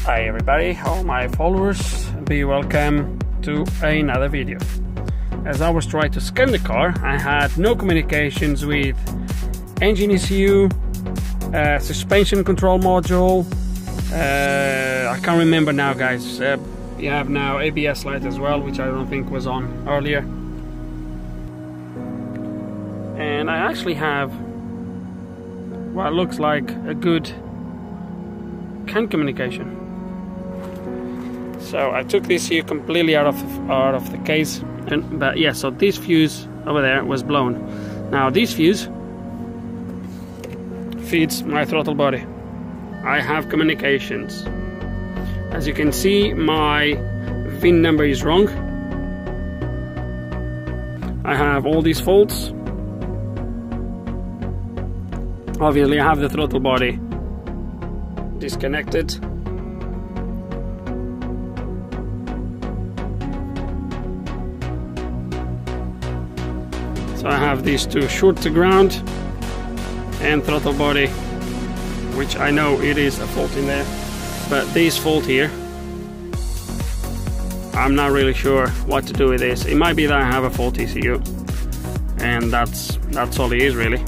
Hi everybody, all my followers, be welcome to another video. As I was trying to scan the car, I had no communications with engine ECU, suspension control module, I can't remember now guys, you have now ABS light as well, which I don't think was on earlier. And I actually have what looks like a good CAN communication. So I took this here completely out of the case, but yeah, so this fuse over there was blown. Now this fuse feeds my throttle body. I have communications. As you can see, my VIN number is wrong. I have all these faults. Obviously I have the throttle body disconnected. So I have these two short to ground and throttle body, which I know it is a fault in there, but this fault here, I'm not really sure what to do with this. It might be that I have a fault ECU, and that's all it is really.